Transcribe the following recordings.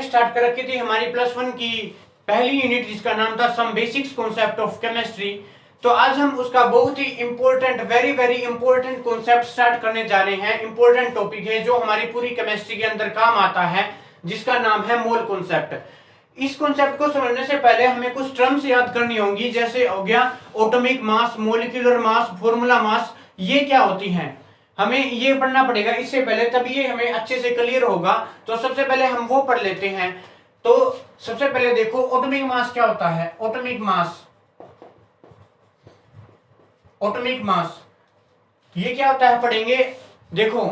Start कर रखी थी हमारी +1 की पहली यूनिट जिसका नाम था some basics concept of chemistry. तो आज हम उसका बहुत ही important, very very important concept start करने जा रहे हैं। इंपॉर्टेंट टॉपिक है जो हमारी पूरी केमिस्ट्री के अंदर काम आता है, जिसका नाम है मोल कॉन्सेप्ट। इस कॉन्सेप्ट को समझने से पहले हमें कुछ टर्म्स याद करनी होंगी, जैसे हो गया atomic mass, molecular mass, formula mass. ये क्या होती हैं, हमें ये पढ़ना पड़ेगा इससे पहले, तभी ये हमें अच्छे से क्लियर होगा। तो सबसे पहले हम वो पढ़ लेते हैं। तो सबसे पहले देखो एटॉमिक मास क्या होता है। एटॉमिक मास, एटॉमिक मास ये क्या होता है पढ़ेंगे। देखो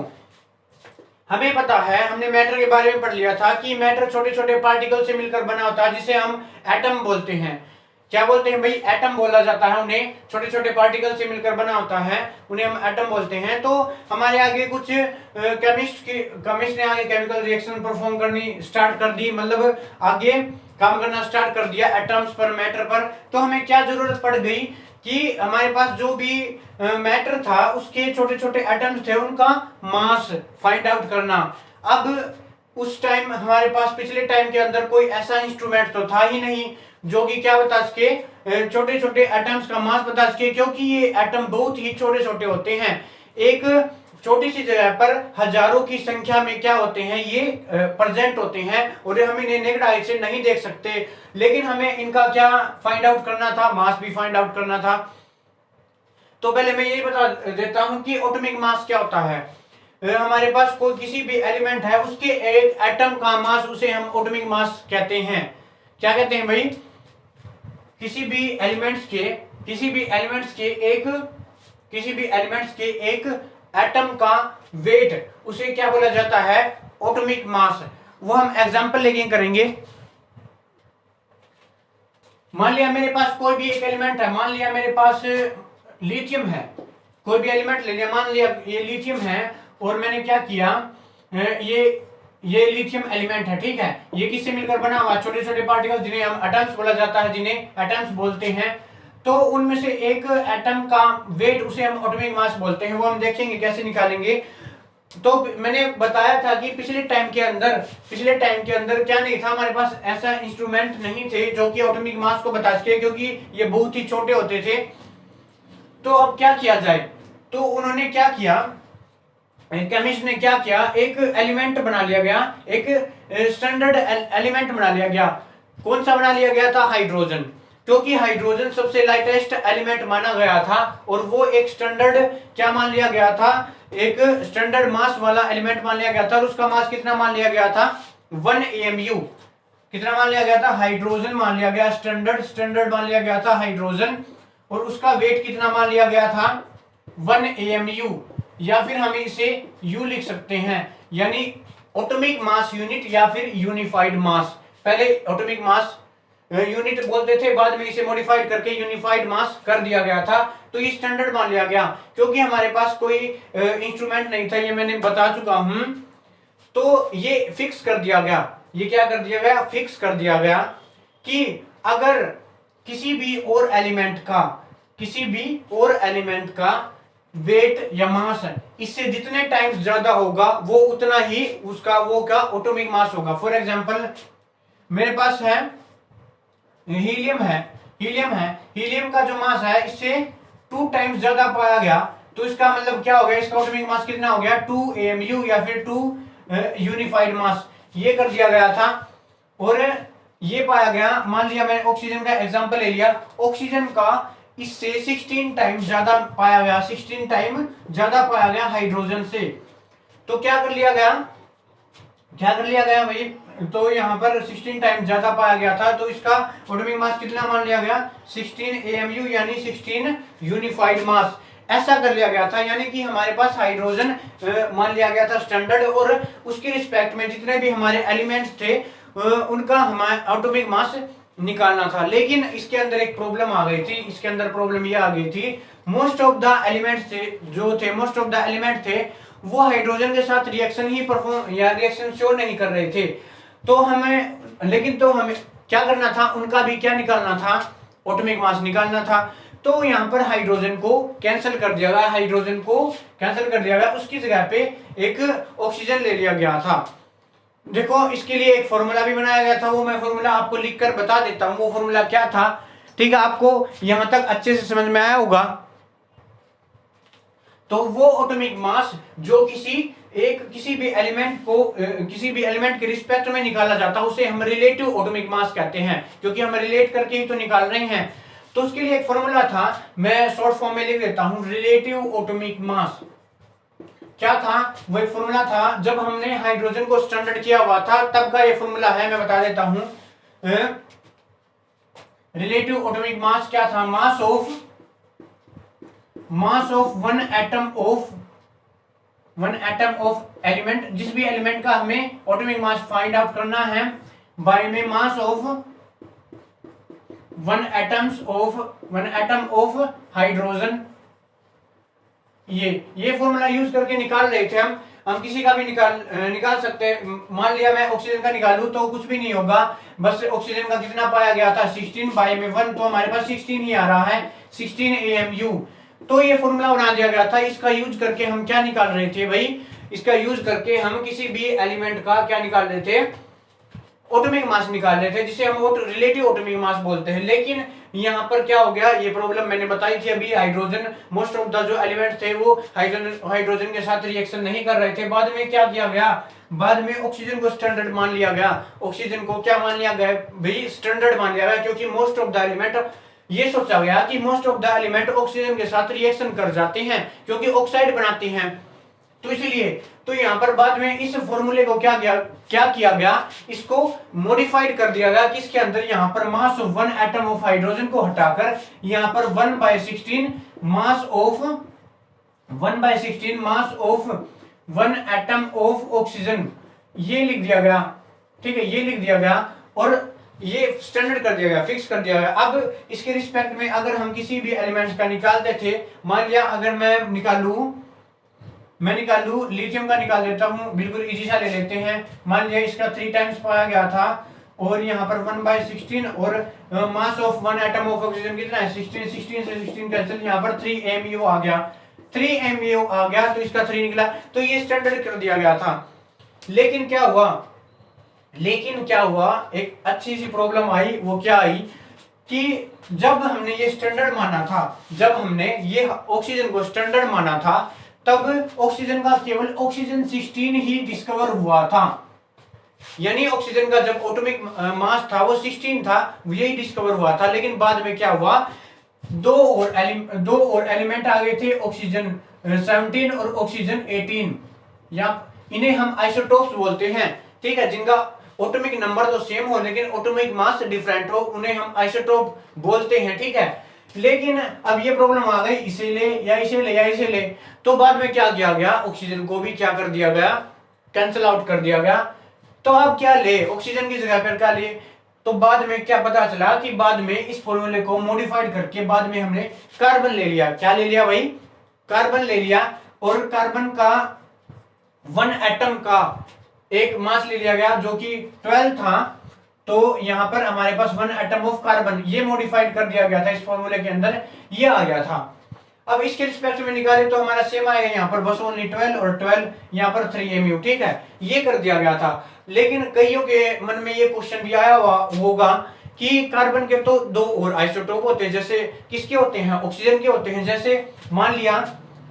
हमें पता है, हमने मैटर के बारे में पढ़ लिया था कि मैटर छोटे छोटे पार्टिकल से मिलकर बना होता है, जिसे हम एटम बोलते हैं। क्या बोलते हैं भाई, एटम बोला जाता है उन्हें। छोटे छोटे पार्टिकल से मिलकर बना होता है, उन्हें हम एटम बोलते हैं। तो हमारे आगे कुछ केमिस्ट ने आगे केमिकल रिएक्शन परफॉर्म करनी स्टार्ट कर दी, मतलब आगे काम करना स्टार्ट कर दिया एटम्स पर, मैटर पर। तो हमें क्या जरूरत पड़ गई कि हमारे पास जो भी मैटर था उसके छोटे छोटे एटम्स थे, उनका मास फाइंड आउट करना। अब उस टाइम हमारे पास पिछले टाइम के अंदर कोई ऐसा इंस्ट्रूमेंट तो था ही नहीं जो कि क्या बता सके, छोटे छोटे एटम्स का मास बता सके, क्योंकि ये एटम बहुत ही छोटे छोटे होते हैं। एक छोटी सी जगह पर हजारों की संख्या में क्या होते हैं, ये प्रेजेंट होते हैं, और हम इन्हें नेकेड आई से नहीं देख सकते। लेकिन हमें इनका क्या फाइंड आउट करना था, मास भी फाइंड आउट करना था। तो पहले मैं यही बता देता हूं कि एटॉमिक मास क्या होता है। हमारे पास कोई किसी भी एलिमेंट है, उसके एक एटम का मास, उसे हम एटॉमिक मास कहते हैं। क्या कहते हैं भाई, किसी भी एलिमेंट्स के एक एटम का वेट, उसे क्या बोला जाता है, एटॉमिक मास। वो हम एग्जांपल लेके करेंगे। मान लिया मेरे पास कोई भी एक एलिमेंट है, मान लिया मेरे पास लिथियम है। कोई भी एलिमेंट ले लिया, मान लिया ये लिथियम है, और मैंने क्या किया, ये लिथियम एलिमेंट है, ठीक है। ये किससे मिलकर बना हुआ, छोटे छोटे पार्टिकल जिन्हें हम एटम्स बोला जाता है, जिन्हें एटम्स बोलते हैं। तो उनमें से एक एटम का वेट, उसे हम एटॉमिक मास बोलते हैं। वो हम देखेंगे कैसे निकालेंगे। तो मैंने बताया था कि पिछले टाइम के अंदर क्या नहीं था, हमारे पास ऐसा इंस्ट्रूमेंट नहीं थे जो कि एटॉमिक मास को बता सके, क्योंकि ये बहुत ही छोटे होते थे। तो अब क्या किया जाए, तो उन्होंने क्या किया, केमिस्ट ने क्या किया, एक एलिमेंट बना लिया गया, एक स्टैंडर्ड एलिमेंट बना लिया गया। कौन सा बना लिया गया था, हाइड्रोजन, क्योंकि हाइड्रोजन सबसे लाइटेस्ट एलिमेंट माना गया था, और वो एक स्टैंडर्ड क्या मान लिया गया था, एक स्टैंडर्ड मास वाला एलिमेंट मान लिया गया था। और उसका मास कितना मान लिया गया था, 1 AMU। कितना मान लिया गया था, हाइड्रोजन मान लिया गया, स्टैंडर्ड मान लिया गया था हाइड्रोजन, और उसका वेट कितना मान लिया गया था, 1 AMU, या फिर हम इसे U लिख सकते हैं, यानी एटॉमिक मास यूनिट या फिर यूनिफाइड मास। पहले एटॉमिक मास यूनिट बोलते थे, बाद में इसे मॉडिफाइड करके यूनिफाइड मास कर दिया गया था। तो ये स्टैंडर्ड मान लिया गया, क्योंकि हमारे पास कोई इंस्ट्रूमेंट नहीं था, ये मैंने बता चुका हूं। तो ये फिक्स कर दिया गया, ये क्या कर दिया गया, फिक्स कर दिया गया कि अगर किसी भी और एलिमेंट का वेट या मास है, इससे जितने टाइम्स ज्यादा होगा, वो उतना ही उसका वो का एटॉमिक मास होगा। फॉर एग्जांपल मेरे पास है हीलियम का जो मास है, इससे 2 टाइम्स ज्यादा पाया गया। तो इसका मतलब क्या हो गया, इसका एटॉमिक मास कितना हो गया, 2 AMU या फिर 2 यूनिफाइड मास। ये कर दिया गया था, और ये पाया गया। मान लिया मैंने ऑक्सीजन का एग्जांपल ले लिया, ऑक्सीजन का इससे 16 टाइम ज्यादा पाया गया, 16 टाइम ज्यादा पाया गया हाइड्रोजन से। तो क्या कर लिया गया भाई, तो यहाँ पर 16 टाइम ज्यादा पाया गया था। तो इसका एटॉमिक मास कितना मान लिया गया, 16 AMU, यानी 16 यूनिफाइड मास। ऐसा कर लिया गया था, यानी कि हमारे पास हाइड्रोजन मान लिया गया था स्टैंडर्ड, और उसके रिस्पेक्ट में जितने भी हमारे एलिमेंट्स थे उनका हमारा एटॉमिक मास निकालना था। लेकिन इसके अंदर एक प्रॉब्लम आ गई थी, ये आ गई थी, मोस्ट ऑफ द एलिमेंट थे वो हाइड्रोजन के साथ रिएक्शन ही परफॉर्म या रिएक्शन शो नहीं कर रहे थे। तो हमें क्या करना था, उनका भी क्या निकालना था, एटॉमिक मास निकालना था। तो यहाँ पर हाइड्रोजन को कैंसिल कर दिया गया, उसकी जगह पे एक ऑक्सीजन ले लिया गया था। देखो इसके लिए एक फॉर्मूला भी बनाया गया था, वो मैं फॉर्मूला आपको लिख कर बता देता हूं वो फॉर्मूला क्या था। ठीक है, आपको यहां तक अच्छे से समझ में आया होगा। तो वो एटॉमिक मास जो किसी भी एलिमेंट को किसी भी एलिमेंट के रिस्पेक्ट में निकाला जाता है उसे हम रिलेटिव एटॉमिक मास कहते हैं, क्योंकि हम रिलेट करके ही तो निकाल रहे हैं। तो उसके लिए एक फॉर्मूला था, मैं शॉर्ट फॉर्म में लिख देता हूं, रिलेटिव एटॉमिक मास। क्या था वो? एक फॉर्मूला था जब हमने हाइड्रोजन को स्टैंडर्ड किया हुआ था तब का ये फॉर्मूला है, मैं बता देता हूं। रिलेटिव एटॉमिक मास क्या था? Mass of one atom of element, जिस भी एलिमेंट का हमें एटॉमिक मास फाइंड आउट करना है, बाय में mass of one atom of hydrogen. ये फॉर्मूला यूज करके निकाल रहे थे हम किसी का भी निकाल सकते हैं। मान लिया मैं ऑक्सीजन का निकालूं तो कुछ भी नहीं होगा, बस ऑक्सीजन का कितना पाया गया था 16 बाय में 1, तो हमारे पास 16 ही आ रहा है, 16 AMU। तो ये फॉर्मूला बना दिया गया था। इसका यूज करके हम क्या निकाल रहे थे भाई? इसका यूज करके हम किसी भी एलिमेंट का क्या निकाल रहे थे? एटॉमिक मास निकाल रहे थे, जिसे हम रिलेटिव एटॉमिक मास बोलते हैं। लेकिन यहाँ पर क्या हो गया, ये प्रॉब्लम मैंने बताई थी अभी। हाइड्रोजन, मोस्ट ऑफ द जो एलिमेंट थे वो हाइड्रोजन के साथ रिएक्शन नहीं कर रहे थे। बाद में क्या किया गया? बाद में ऑक्सीजन को स्टैंडर्ड मान लिया गया। ऑक्सीजन को क्या मान लिया गया भाई? स्टैंडर्ड मान लिया गया, क्योंकि मोस्ट ऑफ द एलिमेंट, ये सोचा गया कि most of the element oxygen के साथ रिएक्शन कर जाते हैं क्योंकि ऑक्साइड बनाते हैं। तो इसलिए तो यहां पर बाद में इस फॉर्मूले को क्या किया गया? इसको मॉडिफाइड कर दिया गया। किसके अंदर? यहां पर mass of one atom of hydrogen को हटाकर यहां पर 1/16 mass of 1/16 mass of one atom of oxygen, ये लिख दिया गया। ठीक है, ये लिख दिया गया और ये स्टैंडर्ड कर दिया गया, फिक्स कर दिया गया। अब इसके रिस्पेक्ट में अगर हम किसी भी एलिमेंट्स का निकालते थे, मान लिया अगर मैं निकालू लिथियम का निकाल देता हूं, बिल्कुल इजी सा ले लेते हैं। मान लिया इसका 3 टाइम्स पाया गया था और यहाँ पर 1/16 और mass of one atom of oxygen कितना है? 16 से 16 कैंसिल, यहाँ पर 3 MU आ गया, 3 MU आ गया, तो इसका 3 निकला। तो ये स्टैंडर्ड कर दिया गया था। लेकिन क्या हुआ? एक अच्छी सी प्रॉब्लम आई। वो क्या आई कि जब हमने ये स्टैंडर्ड माना था, जब हमने ये ऑक्सीजन को स्टैंडर्ड माना था, तब ऑक्सीजन का केवल ऑक्सीजन 16 ही डिस्कवर हुआ था। यानी ऑक्सीजन का जब एटॉमिक मास था वो 16 था, यही डिस्कवर हुआ था। लेकिन बाद में क्या हुआ? दो और एलिमेंट आ गए थे, ऑक्सीजन 17 और ऑक्सीजन 18, या इन्हें हम आइसोटोप्स बोलते हैं। ठीक है, जिनका एटॉमिक नंबर तो सेम हो लेकिन एटॉमिक मास डिफरेंट हो, उन्हें हम आइसोटोप बोलते हैं। ठीक है, लेकिन अब ये प्रॉब्लम आ गई, इसे ले या इसे ले या इसे ले। तो बाद में क्या किया गया? ऑक्सीजन को भी क्या कर दिया गया? कैंसिल आउट कर दिया गया। तो अब क्या ले? ऑक्सीजन की जगह पर क्या ले? तो बाद में क्या पता चला कि बाद में इस फॉर्मूले को मॉडिफाइड करके बाद में हमने कार्बन ले लिया। क्या ले लिया भाई? कार्बन ले लिया, और कार्बन का वन एटम का एक मास ले लिया गया जो कि 12 था। तो यहां पर हमारे पास वन एटम ऑफ कार्बन, ये मॉडिफाइड कर दिया गया था इस फॉर्मूले के अंदर, ये आ गया था। अब इसके रिस्पेक्ट में निकाले तो हमारा सेम आएगा, यहाँ पर बस ओनली 12 और 12 यहाँ पर 3 MU। ठीक है, ये कर दिया गया था। लेकिन कईयों के मन में ये क्वेश्चन भी आया होगा कि कार्बन के तो 2 और आइसोटोप होते हैं, जैसे किसके होते हैं? ऑक्सीजन के होते हैं। जैसे मान लिया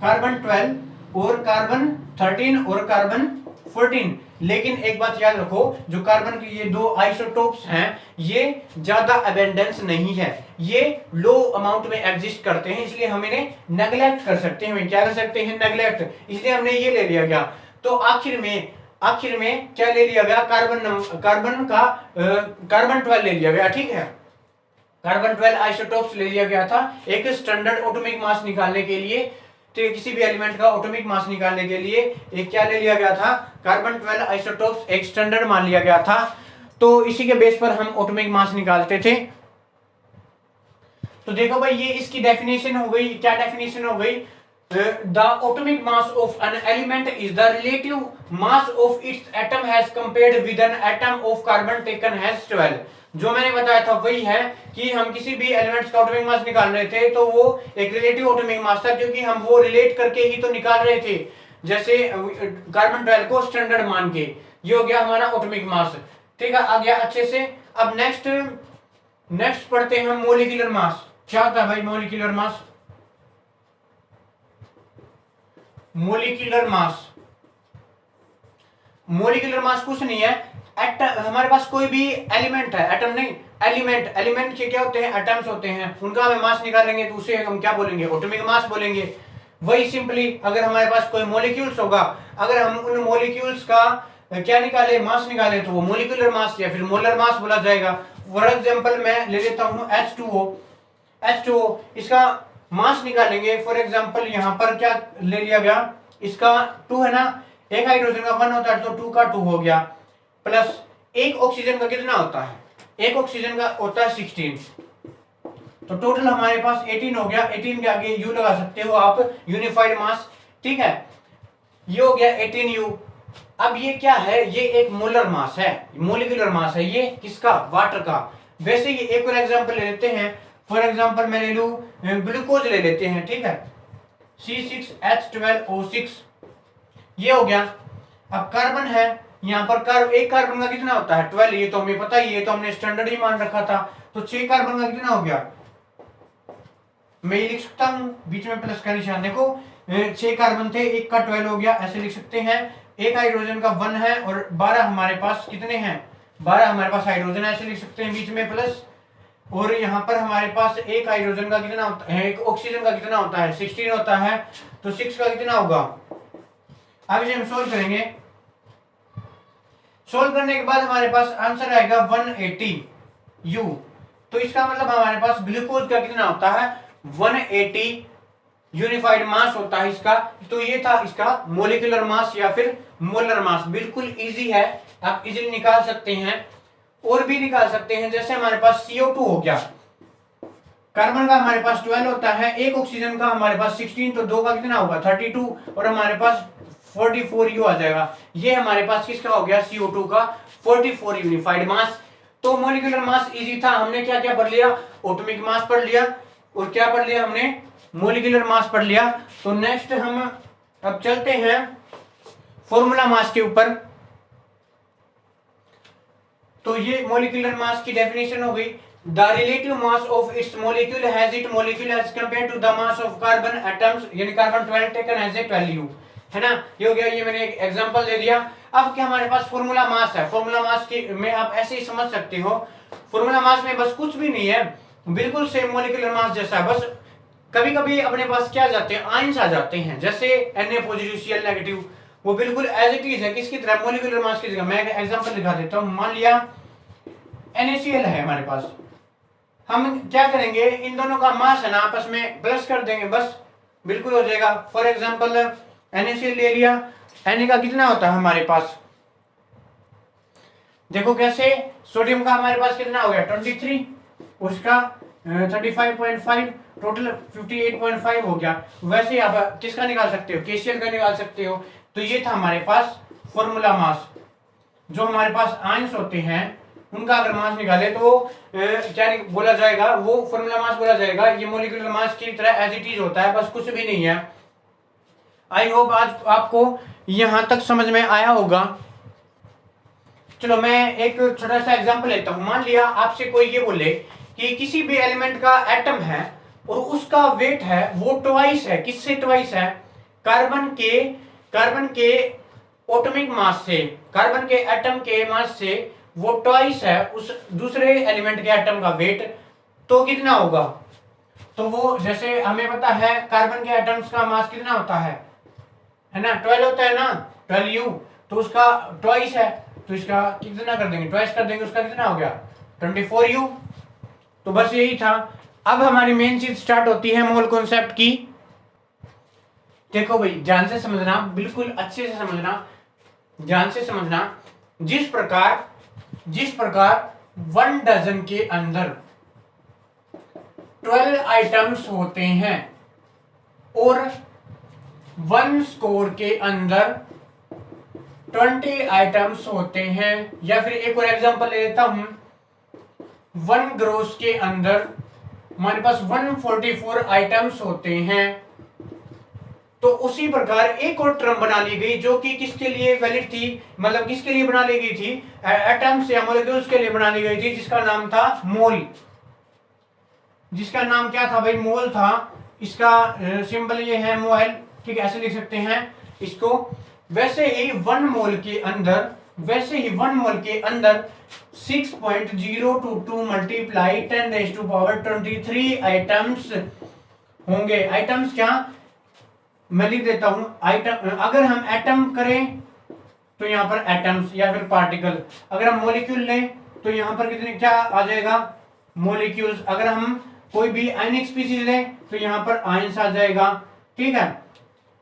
कार्बन 12 और कार्बन 13 और कार्बन 14। लेकिन एक बात याद रखो, जो कार्बन के ये 2 आइसोटोप्स हैं, ये ज्यादा अबेंडेंस नहीं है, ये लो अमाउंट में एग्जिस्ट करते हैं, इसलिए हम इन्हें नेग्लेक्ट कर सकते हैं। क्या कर सकते हैं? नेग्लेक्ट। इसलिए हमने ये ले लिया गया। तो आखिर में क्या ले लिया गया? कार्बन 12 ले लिया गया। ठीक है, कार्बन 12 आइसोटोप्स ले लिया गया था एक स्टैंडर्ड एटॉमिक मास निकालने के लिए। तो किसी भी एलिमेंट का एटॉमिक मास निकालने के लिए एक क्या ले लिया गया था? कार्बन 12 आइसोटोप्स एक स्टैंडर्ड मान लिया गया था। तो इसी के बेस पर हम एटॉमिक मास निकालते थे। तो देखो भाई, ये इसकी डेफिनेशन हो गई। क्या डेफिनेशन हो गई? The atomic mass of an element is the relative mass of its atom as compared with an atom of carbon taken as 12। जो मैंने बताया था वही है कि हम किसी भी एलिमेंट्स का एटॉमिक मास निकाल रहे थे तो वो एक रिलेटिव एटॉमिक मास था, क्योंकि हम वो रिलेट करके ही तो निकाल रहे थे। जैसे कार्बन 12 को स्टैंडर्ड मान के, ये हो गया हमारा एटॉमिक मास। ठीक है, आ गया अच्छे से। अब नेक्स्ट पढ़ते हैं हम मोलिकुलर मास। क्या होता है भाई molecular mass? Molecular mass, molecular mass कुछ नहीं है, हमारे पास कोई भी एलिमेंट है, एटम नहीं, एलिमेंट के क्या होते हैं? एटम्स होते हैं, उनका हमें मास निकालेंगे तो उसे हम क्या बोलेंगे? एटॉमिक मास बोलेंगे। वही सिंपली अगर हमारे पास कोई मॉलिक्यूल्स होगा, अगर हम उन मॉलिक्यूल्स का क्या निकाले? मास निकाले, तो वो मोलिकुलर मास या फिर मोलर मास बोला जाएगा। फॉर एग्जांपल मैं ले लेता हूं H2O, इसका मास निकालेंगे। फॉर एग्जांपल यहां पर क्या ले लिया गया? इसका 2 है ना, एक हाइड्रोजन का 1 होता है तो 2 का 2 हो गया, प्लस एक ऑक्सीजन का कितना होता है? एक ऑक्सीजन का होता है 16, तो टोटल हमारे पास 18 हो गया। 18 के आगे यू लगा सकते हो आप, यूनिफाइड मास। ठीक है, ये हो गया 18U। अब ये क्या है? ये एक मोलर मास है, मोलिकुलर मास है। ये किसका? वाटर का। वैसे ये एक और एग्जांपल ले लेते हैं। फॉर एग्जांपल मैं ले लूं ग्लूकोज ले लेते हैं। ठीक है, C6H12O6, ये हो गया। अब कार्बन है, यहाँ पर एक कार्बन का कितना होता है? 12, ये तो हमें पता ही है, तो हमने स्टैंडर्ड ही मान रखा था। तो 6 कार्बन का कितना हो गया? मैं ये लिख सकता हूं, बीच में प्लस का निशान देखो, 6 कार्बन थे, एक का 12 हो गया, ऐसे लिख सकते हैं। एक हाइड्रोजन का 1 है और 12 हमारे पास कितने हैं? 12 हमारे पास हाइड्रोजन, ऐसे लिख सकते हैं बीच में प्लस। और यहाँ पर हमारे पास एक हाइड्रोजन का कितना होता है? एक ऑक्सीजन का कितना होता है? 16 होता है, तो 6 का कितना होगा? अब इसे हम सोल्व करेंगे। सोल्व करने के बाद हमारे पास आंसर आएगा 180U। तो इसका मतलब हमारे पास ग्लूकोज का कितना होता है? 180 यूनिफाइड मास होता है इसका। तो ये था इसका मोलिकुलर मास या फिर मोलर मास। बिल्कुल इजी है, आप इजीली निकाल सकते हैं। और भी निकाल सकते हैं, जैसे हमारे पास CO2 हो गया, कार्बन का हमारे पास 12 होता है, एक ऑक्सीजन का हमारे पास 16, तो 2 का कितना होगा? 32, और हमारे पास 44U आ जाएगा। ये हमारे पास किसका हो गया? CO2 का 44 यूनिफाइड मास। तो मोलिकुलर मास इजी था। हमने क्या क्या पढ़ लिया? एटॉमिक मास पढ़ लिया, और क्या पढ़ लिया हमने? मोलिकुलर मास पढ़ लिया। तो नेक्स्ट हम अब चलते हैं फॉर्मूला मास के ऊपर। तो ये मोलिकुलर मास की डेफिनेशन हो गई। The relative mass of its molecule has it molecule as compare to the mass of carbon atoms, यानी carbon 12 taken as a 12U, है ना। ये हो गया, ये मैंने एक एग्जांपल दे दिया। अब क्या हमारे पास फॉर्मूला मास है? फॉर्मूला मास की में आप ऐसे ही समझ सकते हो, फॉर्मूला मास में बस कुछ भी नहीं है, बिल्कुल सेम मोलिकुलर मास जैसा है। बस कभी कभी अपने पास क्या जाते हैं? आयंस आ जाते हैं, जैसे Na पॉजिटिव Cl नेगेटिव, वो बिल्कुल एज इट इज है, किसकी तरह? मोलिकुलर मास की जगह। मैं एक एग्जांपल दिखा देता हूं। मान लिया NaCl है हमारे पास, हम क्या करेंगे? इन दोनों का मास है ना, आपस में प्लस कर देंगे, बस बिल्कुल हो जाएगा। फॉर एग्जांपल NaCl ले लिया, Na का कितना होता है हमारे पास? देखो कैसे, सोडियम का हमारे पास कितना हो गया? 23, उसका 35.5, टोटल 58.5 हो गया। वैसे आप किसका निकाल सकते हो? KCl का निकाल सकते हो। तो ये था हमारे पास फॉर्मूला मास। जो हमारे पास आयंस होते हैं उनका अगर मास निकाले तो क्या बोला जाएगा? वो फॉर्मूला मास बोला जाएगा। ये मोलिकुलर मास की तरह एज इट इज होता है, बस कुछ भी नहीं है। आई होप आज आपको यहां तक समझ में आया होगा। चलो मैं एक छोटा सा एग्जांपल लेता हूं। मान लिया आपसे कोई ये बोले कि किसी भी एलिमेंट का एटम है और उसका वेट है वो ट्वाइस है। किससे ट्वाइस है? कार्बन के एटॉमिक मास से, कार्बन के एटम के मास से वो ट्वाइस है उस दूसरे एलिमेंट के एटम का वेट। तो कितना होगा? तो वो जैसे हमें पता है कार्बन के एटम्स का मास कितना होता है ना? 12 होता है ना, 12U। तो उसका ट्वाइस है, तो इसका कितना कर देंगे? ट्वाइस कर देंगे, उसका कितना हो गया? 24U। तो बस यही था। अब हमारी मेन चीज स्टार्ट होती है मोल कॉन्सेप्ट की। देखो भाई, ध्यान से समझना, बिल्कुल अच्छे से समझना, ध्यान से समझना। जिस प्रकार 1 डजन के अंदर 12 आइटम्स होते हैं और 1 स्कोर के अंदर 20 आइटम्स होते हैं, या फिर एक और एग्जांपल ले लेता हूं, 1 ग्रोस के अंदर हमारे पास 144 आइटम्स होते हैं, तो उसी प्रकार एक और टर्म बना ली गई जो कि किसके लिए वैलिड थी, मतलब किसके लिए बना ली गई थी, एटम्स या मॉलिक्यूल्स के लिए बना ली गई थी, जिसका नाम था मोल। जिसका नाम क्या था भाई, मोल था। इसका सिंबल ये है मोल, ठीक है, ऐसे लिख सकते हैं इसको। वैसे ही 1 मोल के अंदर, वैसे ही 1 मोल के अंदर 6.022 मल्टीप्लाई 10⁻23 आइटम्स होंगे। आइटम्स क्या, मैं लिख देता हूं आइटम। अगर हम एटम करें तो यहां पर एटम्स या फिर पार्टिकल, अगर हम मॉलिक्यूल लें तो यहां पर कितने क्या आ जाएगा, मॉलिक्यूल्स। अगर हम कोई भी आयनिक स्पीसीज लें तो यहां पर आयंस आ जाएगा, ठीक है।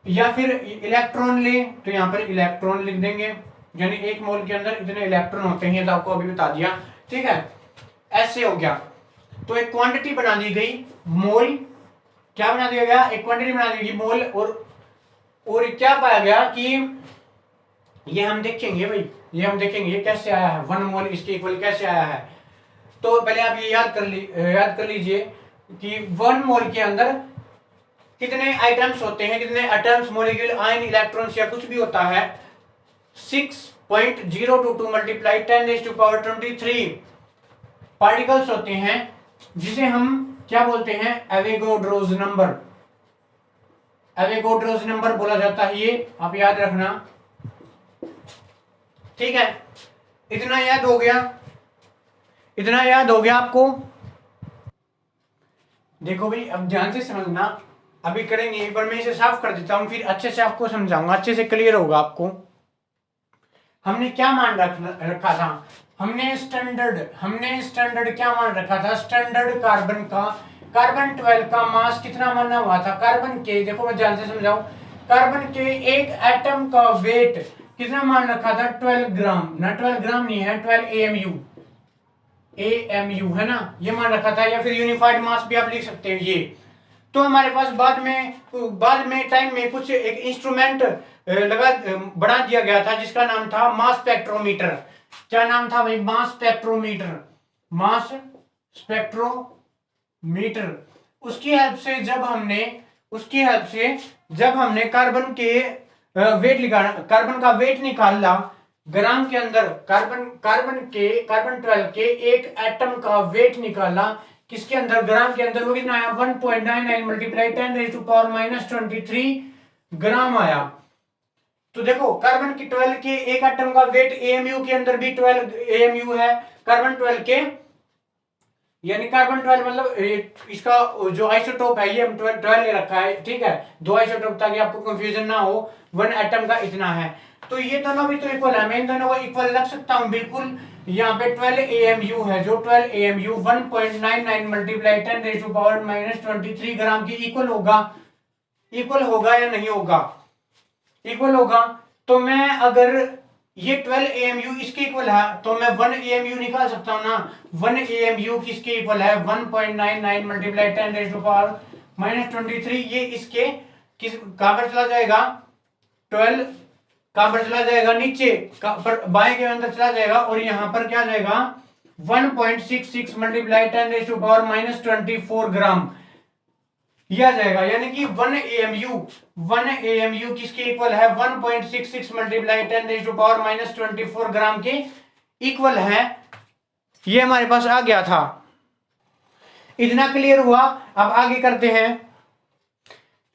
या फिर इलेक्ट्रॉन लें तो यहां पर इलेक्ट्रॉन लिख देंगे, यानी 1 मोल के अंदर इतने इलेक्ट्रॉन होते हैं, तो आपको अभी बता दिया, ठीक है। ऐसे हो गया, तो एक क्वांटिटी बना दी गई मोल। क्या बना दिया गया, एक क्वांटिटी बना दी गई मोल। और क्या पाया गया कि ये हम देखेंगे भाई, ये हम देखेंगे ये कैसे आया है, 1 मोल इसके इक्वल कैसे आया है। तो पहले आप ये याद कर लीजिए कि 1 मोल के अंदर कितने आइटम्स होते हैं, कितने एटम्स, मॉलिक्यूल, आयन, इलेक्ट्रॉन्स या कुछ भी होता है। 6.022 मल्टीप्लाई 10⁻23 पार्टिकल्स होते हैं, जिसे हम क्या बोलते हैं, एवोगाड्रोस नंबर। एवोगाड्रोस नंबर बोला जाता है, ये आप याद रखना, ठीक है। इतना याद हो गया, इतना याद हो गया आपको। देखो भाई अब ध्यान से समझना, अभी करेंगे एक बार, मैं इसे साफ कर देता हूं, फिर अच्छे से आपको समझाऊंगा, अच्छे से क्लियर होगा आपको। हमने क्या मान रखा था, हमने स्टैंडर्ड क्या मान रखा था, स्टैंडर्ड कार्बन का, कार्बन 12 का मास कितना माना हुआ था। कार्बन के, देखो मैं ध्यान से समझाऊं, कार्बन के एक एटम का वेट कितना मान रखा था, 12 ग्राम, ना 12 ग्राम नहीं है, 12 एएमयू है ना, ये मान रखा था। या फिर यूनिफाइड मास भी आप लिख सकते हो ये। तो हमारे पास बाद में टाइम में कुछ एक इंस्ट्रूमेंट बना दिया गया था, जिसका नाम था मास स्पेक्ट्रोमीटर। क्या नाम था भाई, मास स्पेक्ट्रोमीटर, मास स्पेक्ट्रोमीटर। उसकी हेल्प से जब हमने कार्बन के वेट निकाला, कार्बन का वेट निकाला ग्राम के अंदर, कार्बन 12 के एक एटम का वेट निकाला किसके अंदर, ग्राम के अंदर, वो कितना आया, 1.99 मल्टीप्लाई 10⁻23 ग्राम आया। तो देखो कार्बन की 12 के एक एटम का वेट एएमयू के अंदर भी 12 एएमयू है, कार्बन 12 के, यानी कार्बन 12 मतलब इसका जो आइसोटोप है, ये हम 12 ले रखा है, ठीक है, 2 आइसोटोप, ताकि आपको कंफ्यूजन ना हो। 1 एटम का इतना है, तो ये दोनों भी तो इक्वल है, मैं इन दोनों को इक्वल रख सकता हूं बिल्कुल। यहाँ पे 12 एएमयू है, जो 12 एएमयू 1.99 मल्टीप्लाई 10⁻⁻23 ग्राम की इक्वल होगा या नहीं होगा, इक्वल होगा। तो मैं अगर ये 12 एएमयू इसके इक्वल है, तो मैं 1 एएमयू निकाल सकता हूं ना। 1 एएमयू किसके इक्वल है, 1.99 मल्टीप्लाई 10⁻⁻23, ये इसके किस कहां पर चला जाएगा, 12 कहां पर चला जाएगा, नीचे पर बाएं के अंदर चला जाएगा, और यहां पर क्या जाएगा, 1.66 मल्टीप्लाई 10⁻24 ग्राम यह आ जाएगा। यानी कि 1 एएमयू किसके इक्वल है, 1.66 मल्टीप्लाई 10⁻24 ग्राम के इक्वल है। ये हमारे पास आ गया था, इतना क्लियर हुआ। अब आगे करते हैं,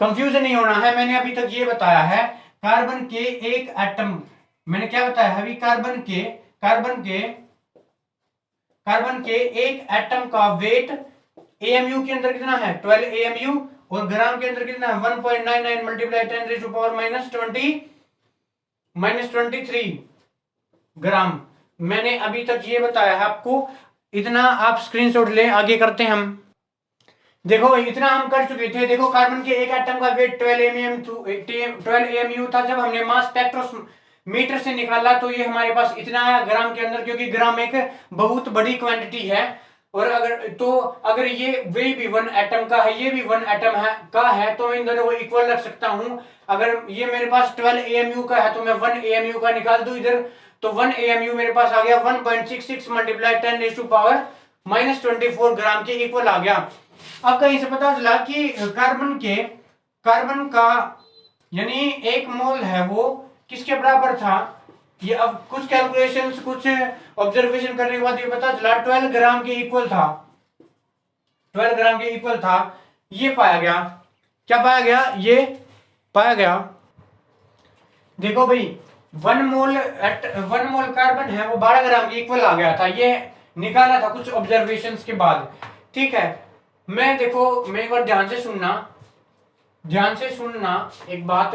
कंफ्यूजन नहीं होना है। मैंने अभी तक ये बताया है, कार्बन के एक एटम, मैंने क्या बताया है अभी, कार्बन के एक एटम का वेट एएमयू के अंदर कितना है, 12 एएमयू, और ग्राम के अंदर कितना है, 1.99 मल्टीप्लाई 10⁻23 ग्राम। मैंने अभी तक ये बताया है आपको, इतना आप स्क्रीनशॉट ले, आगे करते हैं हम। देखो इतना हम कर चुके थे। देखो कार्बन के एक एटम का वेट 12 एएमयू था जब हमने मास स्पेक्ट्रोमीटर से निकाला, तो ये हमारे पास इतना आया ग्राम के अंदर, क्योंकि ग्राम एक बहुत बड़ी क्वांटिटी है। और अगर ये वे भी 1 एटम का है, ये भी 1 एटम है, तो मैं इन दोनों को इक्वल रख सकता हूं। अगर ये मेरे पास 12 एएमयू का है, तो मैं 1 एएमयू का निकाल दूं इधर, तो 1 एएमयू मेरे पास आ गया 1.66 मल्टीप्लाई 10⁻⁻24 ग्राम के इक्वल आ गया। अब कहीं से पता चला कि कार्बन का यानी 1 मोल है वो किसके बराबर था, ये अब कुछ कैलकुलेशंस कुछ ऑब्जर्वेशन करने के बाद ये पता चला 12 ग्राम के इक्वल था, 12 ग्राम के इक्वल था। ये पाया गया, क्या पाया गया, ये पाया गया। देखो भाई 1 मोल कार्बन है वो 12 ग्राम के इक्वल आ गया था, ये निकाला था कुछ ऑब्जर्वेशंस के बाद। ठीक है, मैं देखो मैं एक बार ध्यान से सुनना, ध्यान से सुनना एक बात,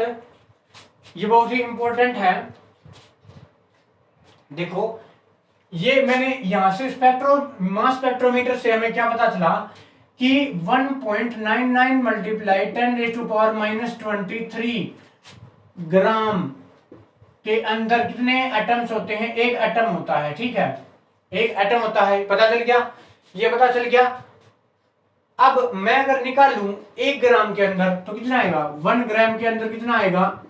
ये बहुत ही इंपॉर्टेंट है। देखो ये मैंने यहां से मास स्पेक्ट्रोमीटर से हमें क्या पता चला कि 1.99 मल्टीप्लाई 10⁻⁻23 ग्राम के अंदर कितने एटम्स होते हैं, एक एटम होता है। ठीक है, एक एटम होता है, पता चल गया, ये पता चल गया। अब मैं अगर निकालूं 1 ग्राम के अंदर तो कितना आएगा, 1 ग्राम के अंदर कितना आएगा,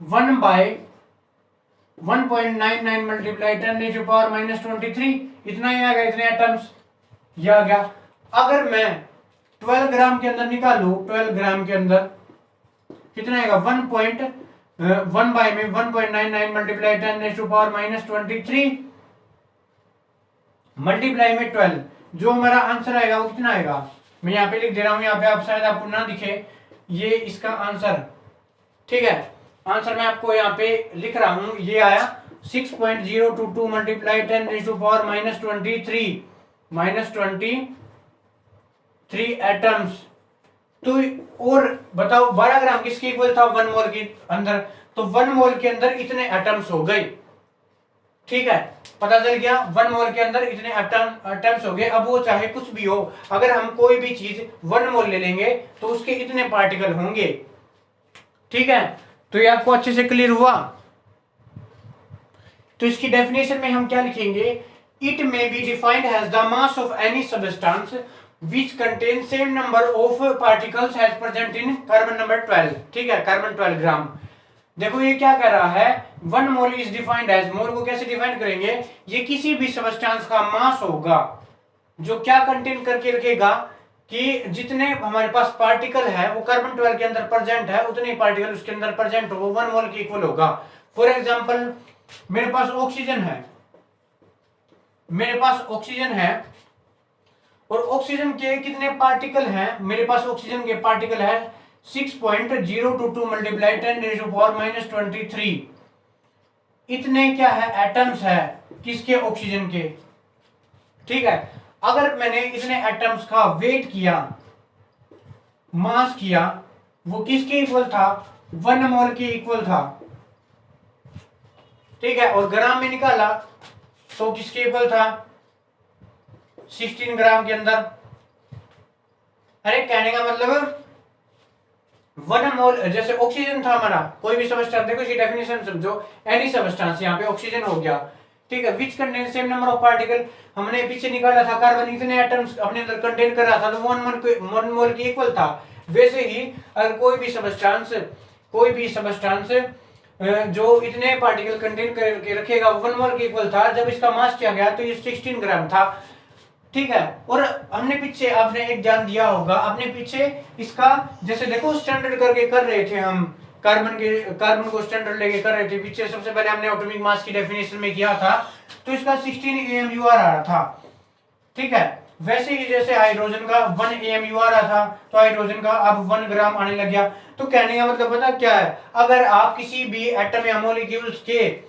1/1.99 मल्टीप्लाई 10⁻⁻23 इतना ही आएगा, इतने एटम्स, ये आ गया। अगर मैं 12 ग्राम के अंदर निकालू, 12 ग्राम के अंदर कितना आएगा, 1.99 मल्टीप्लाई 10⁻⁻23 मल्टीप्लाई में 12, जो हमारा आंसर आएगा वो कितना आएगा, मैं यहाँ पे लिख दे रहा हूं, यहाँ पे आप शायद आपको ना दिखे, ये इसका आंसर। ठीक है, आंसर मैं आपको यहाँ पे लिख रहा हूं, ये आया 6.022 मल्टीप्लाई 10⁻⁻23 एटम्स। तो और बताओ 12 ग्राम किसके इक्वल था, 1 मोल के अंदर, तो 1 मोल के अंदर इतने एटम्स हो गए। ठीक है, पता चल गया 1 मोल के अंदर इतने एटम्स हो गए। अब वो चाहे कुछ भी हो, अगर हम कोई भी चीज 1 मोल ले लेंगे तो उसके इतने पार्टिकल होंगे। ठीक है, तो ये आपको अच्छे से क्लियर हुआ। तो इसकी डेफिनेशन में हम क्या लिखेंगे, it may be defined as the mass of any substance which contains same number of particles as present in carbon number 12। ठीक है, कार्बन 12 ग्राम। देखो ये क्या कह रहा है, 1 मोल इज डिफाइंड एज, मोल को कैसे डिफाइन करेंगे, ये किसी भी सबस्टेंस का मास होगा जो क्या कंटेन करके रखेगा कि जितने हमारे पास पार्टिकल है वो कार्बन 12 के अंदर प्रेजेंट है, उतने पार्टिकल उसके अंदर प्रेजेंट हो, 1 मोल के इक्वल होगा। फॉर एग्जांपल मेरे पास ऑक्सीजन है, मेरे पास ऑक्सीजन है, और ऑक्सीजन के कितने पार्टिकल हैं, मेरे पास ऑक्सीजन के पार्टिकल है 6.022 मल्टीप्लाई 10⁻⁻23 इतने क्या है, एटम्स है, किसके, ऑक्सीजन के। ठीक है, अगर मैंने इतने एटम्स का वेट किया, मास किया, वो किसके इक्वल था, 1 मोल के इक्वल था। ठीक है, और ग्राम में निकाला तो किसके इक्वल था, 16 ग्राम के अंदर। अरे कहने का मतलब 1 मोल, जैसे ऑक्सीजन था हमारा, कोई भी सबस्टेंस, देखो इसकी डेफिनेशन समझो, एनी सबस्टेंस, यहाँ पे ऑक्सीजन हो गया। ठीक है, which contain same number of particle, हमने पीछे निकाला था कार्बन इतने एटम्स अपने अंदर कंटेन कर रहा था, तो 1 मोल के इक्वल था। वैसे ही अगर कोई भी सबस्टेंस जो इतने पार्टिकल कंटेन करके रखेगा 1 मोल के इक्वल था, जब इसका मास किया गया तो ये 16 ग्राम था। ठीक है, और हमने पीछे, आपने एक ध्यान दिया होगा, आपने पीछे इसका जैसे देखो स्टैंडर्ड करके कर रहे थे हम, कार्बन को स्टैंडर्ड लेके कर रहे थे पीछे, सबसे पहले हमने एटॉमिक मास की डेफिनेशन में किया था, तो इसका 16 AMUR आ रहा था। ठीक है, वैसे ही जैसे हाइड्रोजन का 1 AMU आ रहा था, तो हाइड्रोजन का अब 1 ग्राम आने लग गया। तो कहने का मतलब पता क्या है, अगर आप किसी भी एटम या मॉलिक्यूल्स के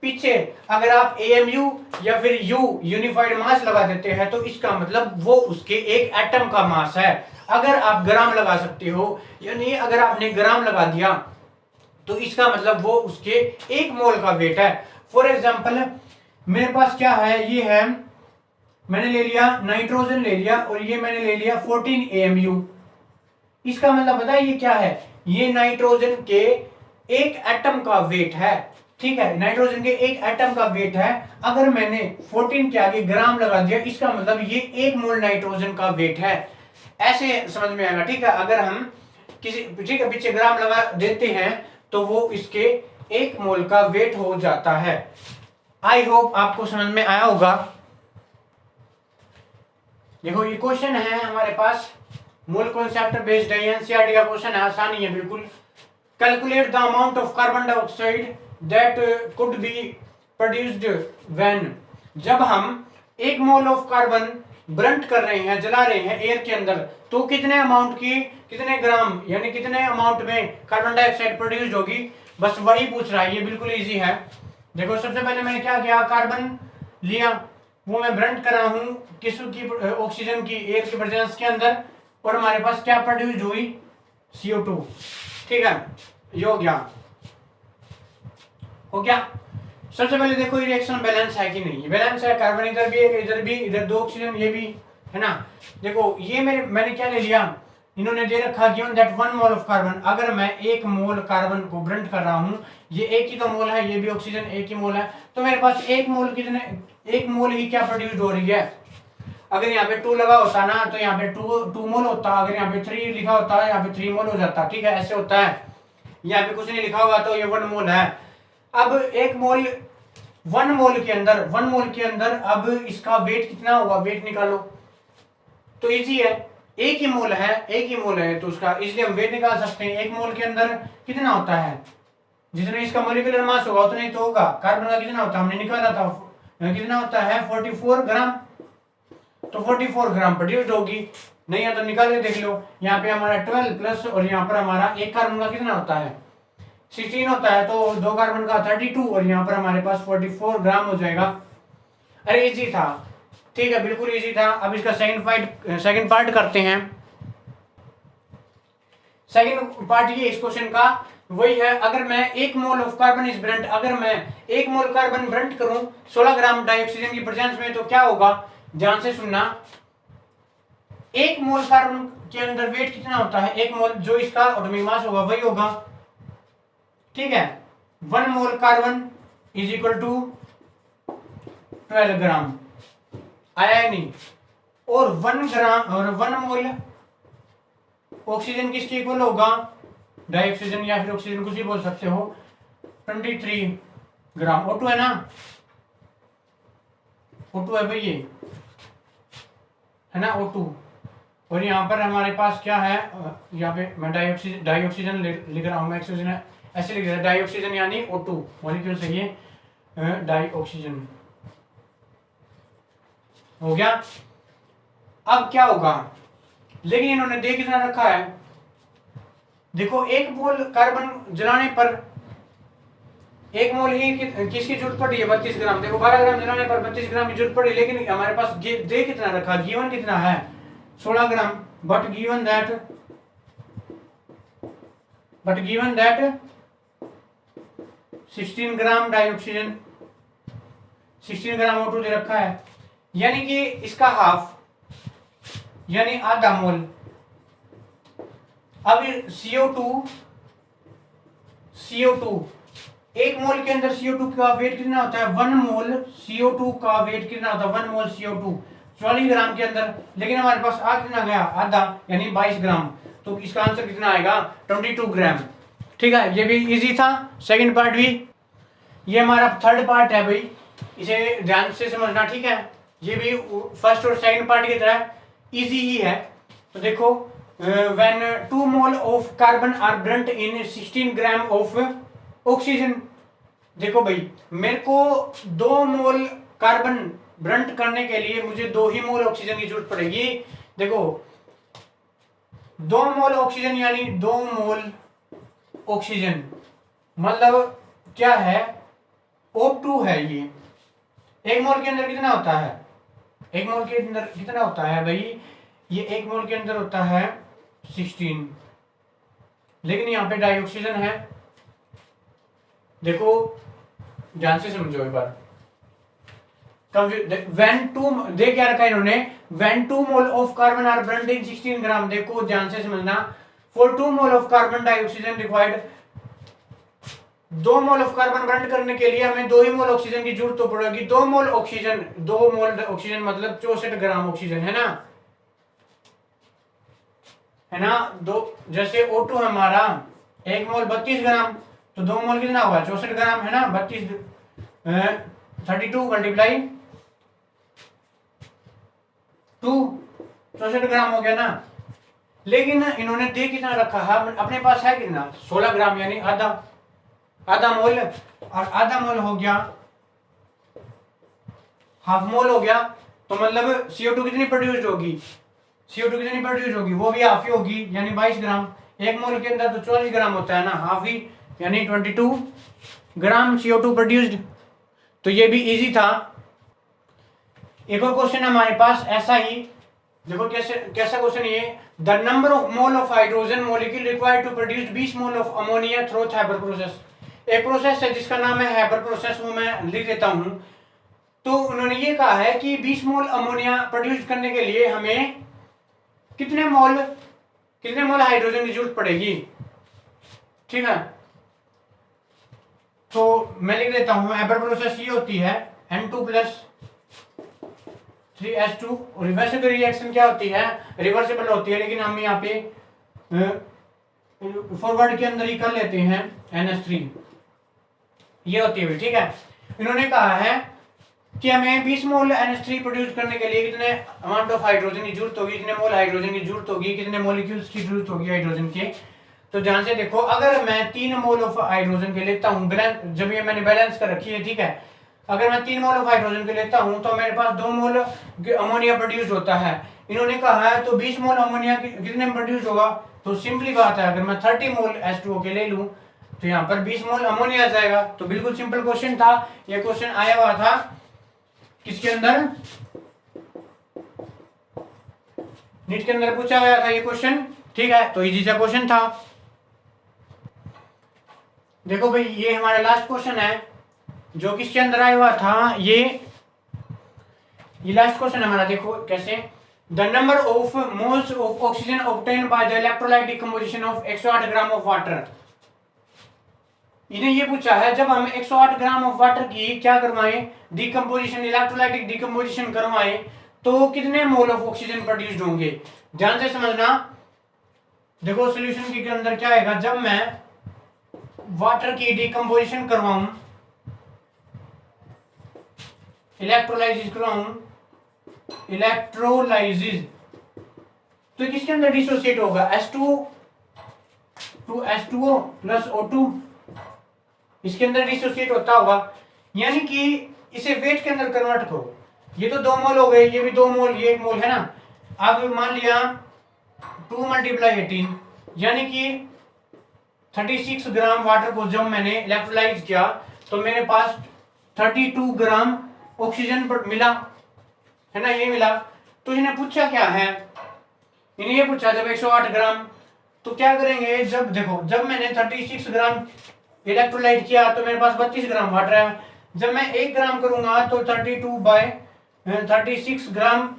पीछे अगर आप AMU या फिर यूनिफाइड मास लगा देते हैं, तो इसका मतलब वो उसके एक एटम का मास है। अगर आप ग्राम लगा सकते हो, यानी अगर आपने ग्राम लगा दिया तो इसका मतलब वो उसके 1 मोल का वेट है। फॉर एग्जाम्पल मेरे पास क्या है, ये है, मैंने ले लिया नाइट्रोजन ले लिया, और ये मैंने ले लिया 14 AMU। इसका मतलब पता है ये क्या है, ये नाइट्रोजन के एक एटम का वेट है। ठीक है, नाइट्रोजन के एक एटम का वेट है। अगर मैंने 14 के आगे ग्राम लगा दिया, इसका मतलब ये 1 मोल नाइट्रोजन का वेट है। ऐसे समझ में आएगा। ठीक है, अगर हम किसी, ठीक है, पीछे ग्राम लगा देते हैं तो वो इसके 1 मोल का वेट हो जाता है। आई होप आपको समझ में आया होगा। देखो ये क्वेश्चन है हमारे पास, मूल कॉन्सेप्ट बेस्ड है, एनसीईआरटी का क्वेश्चन है, आसानी है बिल्कुल। Calculate the amount of carbon dioxide that could be produced when, जब हम 1 मोल ऑफ कार्बन ब्रंट कर रहे हैं, जला रहे हैं एयर के अंदर, तो कितने अमाउंट की, कितने ग्राम यानी कितने अमाउंट में कार्बन डाइऑक्साइड प्रोड्यूस्ड होगी, बस वही पूछ रहा है। ये बिल्कुल इजी है। देखो सबसे पहले मैंने क्या किया, कार्बन लिया, वो मैं ब्रंट कर रहा हूं किस की, ऑक्सीजन की एयर की प्रेजेंस के अंदर, और हमारे पास क्या प्रोड्यूस्ड हुई, CO2। ठीक है, ये हो गया। सबसे पहले देखो ये रिएक्शन बैलेंस है कि नहीं, बैलेंस है, कार्बन इधर भी है, इधर भी, इधर 2 ऑक्सीजन, ये भी है ना। देखो ये मैंने क्या ले लिया, इन्होंने दे रखा given that 1 mole of carbon, अगर मैं 1 मोल कार्बन को ब्रंट कर रहा हूं, ये एक ही तो मोल है, ये भी ऑक्सीजन एक ही मोल है, तो मेरे पास 1 मोल कितने, 1 मोल ही क्या प्रोड्यूस हो रही है। अगर यहाँ पे 2 लगा होता ना तो यहाँ पे 2 मोल होता, अगर यहाँ पे 3 लिखा होता है यहाँ पे 3 मोल हो जाता। ठीक है, ऐसे होता है। यहाँ पे कुछ नहीं लिखा होगा तो ये 1 मोल है। अब 1 मोल 1 मोल के अंदर, 1 मोल के अंदर अब इसका वेट कितना होगा, वेट निकालो तो इजी है, एक ही मोल है, एक ही मोल है तो उसका इसलिए हम वेट निकाल सकते हैं। 1 मोल के अंदर कितना होता है, जितना इसका मोलिकुलर मास होगा उतना ही तो होगा। कार्बन का कितना होता है, हमने निकाला था, कितना होता है 44 ग्राम, तो 44 ग्राम प्रोड्यूस्ड होगी। नहीं है तो निकाल के देख लो, यहाँ पे हमारा 12 प्लस और यहाँ पर हमारा एक कार्बन का कितना होता है 16 होता है, तो 2 कार्बन का 32 और यहाँ पर हमारे पास 44 ग्राम हो जाएगा। अरे इजी था, ठीक है, बिल्कुल इजी था। अब इसका सेकंड पार्ट करते हैं। सेकंड पार्ट ये इस क्वेश्चन का वही है, अगर मैं 1 मोल ऑफ कार्बन इज ब्रंट, अगर मैं 1 मोल कार्बन ब्रंट करूं 16 ग्राम डाइऑक्सीजन की प्रेजेंस में, तो क्या होगा, ध्यान से सुनना। 1 मोल कार्बन के अंदर वेट कितना होता है, 1 मोल जो इसका एटॉमिक मास होगा वही होगा। ठीक है, 1 mole carbon is equal to 12 gram, आया है नहीं, और 1 ग्राम और 1 मोल ऑक्सीजन किसके इक्वल होगा, डाइऑक्सीजन या फिर ऑक्सीजन कुछ भी बोल सकते हो, 23 ग्राम। O2 है ना, O2 है भाई, ये है ना O2। और यहाँ पर हमारे पास क्या है, यहाँ पे मैं डाइऑक्सीजन लिख रहा हूँ, ऑक्सीजन ऐसे लिख रहा है, डाइऑक्सीजन यानी O2 मॉलिक्यूल सही है, डाइऑक्सीजन हो गया। अब क्या होगा, लेकिन इन्होंने दे कितना रखा है, देखो 1 मोल कार्बन जलाने पर 1 मोल ही किसकी जरूरत पड़ी है, 32 ग्राम। देखो 12 ग्राम जलाने पर 32 ग्राम की जरूरत पड़ी, लेकिन हमारे पास दे कितना रखा, गिवन कितना है 16 gram, but given that 16 gram dioxygen, 16 gram O2 दे रखा है, यानी कि इसका हाफ यानी आधा मोल। अब CO2 1 मोल के अंदर CO2 का वेट कितना होता है, 1 मोल CO2 का वेट कितना होता है, 1 मोल CO2 44 ग्राम के अंदर, लेकिन हमारे पास आ कितना गया, आधा यानी 22 ग्राम, तो इसका आंसर कितना आएगा 22 ग्राम। ठीक है, ये भी इजी था, सेकंड पार्ट भी। ये हमारा थर्ड पार्ट है भाई, इसे ध्यान से समझना। ठीक है, ये भी फर्स्ट और सेकंड पार्ट की तरह इजी ही है। तो देखो, when 2 mole of carbon are burnt in 16 gram of oxygen, देखो भाई मेरे को 2 मोल कार्बन ब्रंट करने के लिए मुझे 2 ही मोल ऑक्सीजन की जरूरत पड़ेगी। देखो 2 मोल ऑक्सीजन यानी 2 मोल ऑक्सीजन मतलब क्या है, O2 है ये। 1 मोल के अंदर कितना होता है, 1 मोल के अंदर कितना होता है भाई, ये 1 मोल के अंदर होता है 16, लेकिन यहाँ पे डाइऑक्सीजन है। देखो ध्यान से समझो एक बार, when 2 दे क्या रखा है इन्होंने, when 2 mole of carbon are burnt in 16 gram. देखो ध्यान से समझना, for 2 mole of carbon dioxygen required, 2 mole of carbon burnt करने के लिए हमें 2 ही मोल ऑक्सीजन की जरूरत तो पड़ेगी। 2 मोल ऑक्सीजन मतलब 64 ग्राम ऑक्सीजन है ना, दो, जैसे O2 हमारा 1 मोल 32 ग्राम, तो 2 मोल कितना हुआ 64 ग्राम है ना, 32 मल्टीप्लाई 2 64 ग्राम हो गया ना। लेकिन इन्होंने दे कितना रखा है, अपने पास है कितना 16 ग्राम, यानी आधा मोल, और आधा मोल हो गया हाफ मोल हो गया, तो मतलब CO2 कितनी प्रोड्यूस होगी, CO2 कितनी प्रोड्यूस होगी, वो भी हाफ ही होगी, यानी 22 ग्राम। एक मोल के अंदर तो 24 ग्राम होता है ना, हाफ ही, यानी 22 ग्राम CO2 प्रोड्यूस्ड। तो ये भी इजी था। एक और क्वेश्चन हमारे पास ऐसा ही, देखो कैसा क्वेश्चन ये, the number of mole of hydrogen molecule required to produce 20 mole of ammonia through Haber process. एक प्रोसेस है जिसका नाम है हैबर प्रोसेस, वो मैं लिख देता हूं। तो उन्होंने ये कहा है कि 20 मोल अमोनिया प्रोड्यूस करने के लिए हमें कितने मोल हाइड्रोजन की जरूरत पड़ेगी, ठीक है। तो मैं लिख देता हूं, हैबर प्रोसेस ये होती है N2 + 3H2, और वैसे तो रिएक्शन क्या होती है, रिवर्सिबल होती है, लेकिन हम यहाँ पे फॉरवर्ड के अंदर ही कर लेते हैं NH3, ये होती है, ठीक है। इन्होंने कहा है कि हमें 20 मोल NH3 प्रोड्यूस करने के लिए कितने अमाउंट ऑफ हाइड्रोजन की जरूरत होगी, कितने मोल हाइड्रोजन की जरूरत होगी, कितने मॉलिक्यूल्स की जरूरत होगी हाइड्रोजन के। तो ध्यान से देखो, अगर मैं 3 मोल ऑफ हाइड्रोजन के लेता हूँ, जब ये मैंने बैलेंस कर रखी है, ठीक है, अगर मैं 3 मोल ऑफ हाइड्रोजन के लेता हूँ तो मेरे पास 2 मोल अमोनिया प्रोड्यूस होता है। इन्होंने कहा है तो 20 मोल अमोनिया कितने में प्रोड्यूस होगा, तो सिंपली बात है, अगर मैं 30 मोल H2O के ले लूँ तो यहाँ पर 20 मोल अमोनिया आ जाएगा। तो बिल्कुल सिंपल क्वेश्चन था, ये क्वेश्चन आया हुआ था किसके अंदर, नीट के अंदर पूछा गया था ये क्वेश्चन, ठीक है। तो इजी सा क्वेश्चन था। देखो भाई, ये हमारा लास्ट क्वेश्चन है जो किसके अंदर आया हुआ था, ये लास्ट क्वेश्चन हमारा। देखो कैसे, the number of moles of oxygen obtain by the electrolyte decomposition of 108 gram of water. इन्हें ये पूछा है, जब हम 108 ग्राम ऑफ वाटर की क्या करवाएं, डिकम्पोजिशन, इलेक्ट्रोलाइटिक डिकम्पोजिशन करवाएं, तो कितने मोल ऑफ ऑक्सीजन प्रोड्यूस्ड होंगे। ध्यान से समझना। देखो सॉल्यूशन के अंदर क्या आएगा, जब मैं वाटर की डिकम्पोजिशन करवाऊं, इलेक्ट्रोलाइसिस तो किसके अंदर डिसोसिएट होगा, H2O प्लस O2, इसके अंदर डिसोसिएट होता होगा। यानी कि इसे वेट के अंदर कन्वर्ट करो, ये तो 2 मोल हो गए, ये भी 2 मोल, ये 1 मोल है ना। अब मान लिया 2 × 18, यानी कि 36 ग्राम वाटर को जब मैंने इलेक्ट्रोलाइज किया तो मेरे पास 32 ग्राम ऑक्सीजन पर मिला, है ना, ये मिला। तो इन्हें पूछा क्या है, इन्हें ये पूछा जब 108 ग्राम, तो क्या करेंगे, जब देखो, जब मैंने 36 ग्राम इलेक्ट्रोलाइट किया तो मेरे पास 32 ग्राम वाटर है। जब मैं 1 ग्राम करूंगा तो 32/36 ग्राम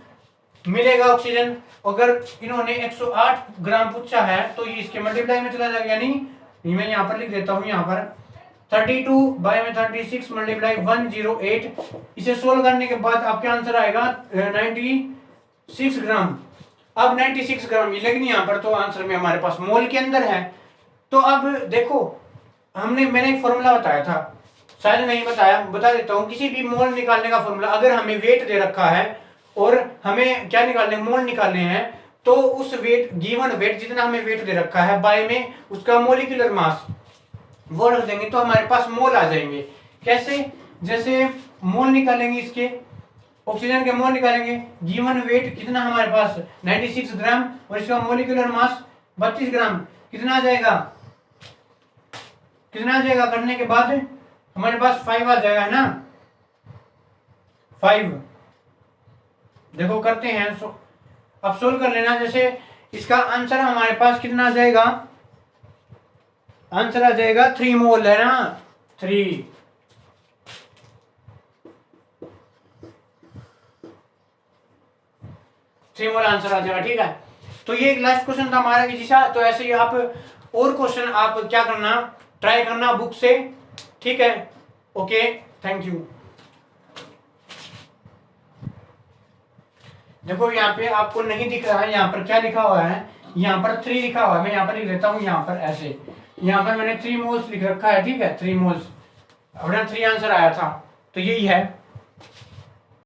मिलेगा ऑक्सीजन। अगर इन्होंने 108 ग्राम पूछा है तो ये इसके मल्टीप्लाई में चला जाएगा, यानी मैं यहाँ पर लिख देता हूँ, यहाँ पर 32/36 मल्टीप्लाई 108। इसे सोल्व करने के बाद आपके आंसर आएगा 96 ग्राम। अब 96 ग्राम, लेकिन यहाँ पर तो आंसर में हमारे पास मोल के अंदर है। तो अब देखो, मैंने एक फॉर्मूला बताया था, शायद नहीं बताया, बता देता हूँ। किसी भी मोल निकालने का फॉर्मूला, अगर हमें वेट दे रखा है और हमें क्या निकालने, मोल निकालने हैं, तो उस वेट, गिवन वेट, जितना हमें वेट दे रखा है बाय में उसका मोलिकुलर मास वो रख देंगे तो हमारे पास मोल आ जाएंगे। कैसे, जैसे मोल निकालेंगे, इसके ऑक्सीजन के मोल निकालेंगे, गिवन वेट कितना हमारे पास 96 ग्राम और इसका मोलिकुलर मास 32 ग्राम, कितना आ जाएगा, करने के बाद हमारे पास 5 आ जाएगा, है ना, 5। देखो करते हैं, अब सोल्व कर लेना। जैसे इसका आंसर हमारे पास कितना आ जाएगा, आंसर आ जाएगा 3 मोल, है ना, 3 मोल आंसर आ जाएगा, ठीक है। तो ये एक लास्ट क्वेश्चन था हमारा कि जिसा, तो ऐसे ही आप और क्वेश्चन आप क्या करना, ट्राई करना बुक से, ठीक है। Okay, thank you. देखो यहाँ पे आपको नहीं दिख रहा है, यहाँ पर क्या लिखा हुआ है, यहाँ पर 3 लिखा हुआ है, मैं यहाँ पर लिख देता हूँ, यहाँ पर ऐसे, यहाँ पर मैंने 3 मोल्स लिख रखा है, ठीक है, 3 मोल्स, अपना 3 आंसर आया था, तो यही है।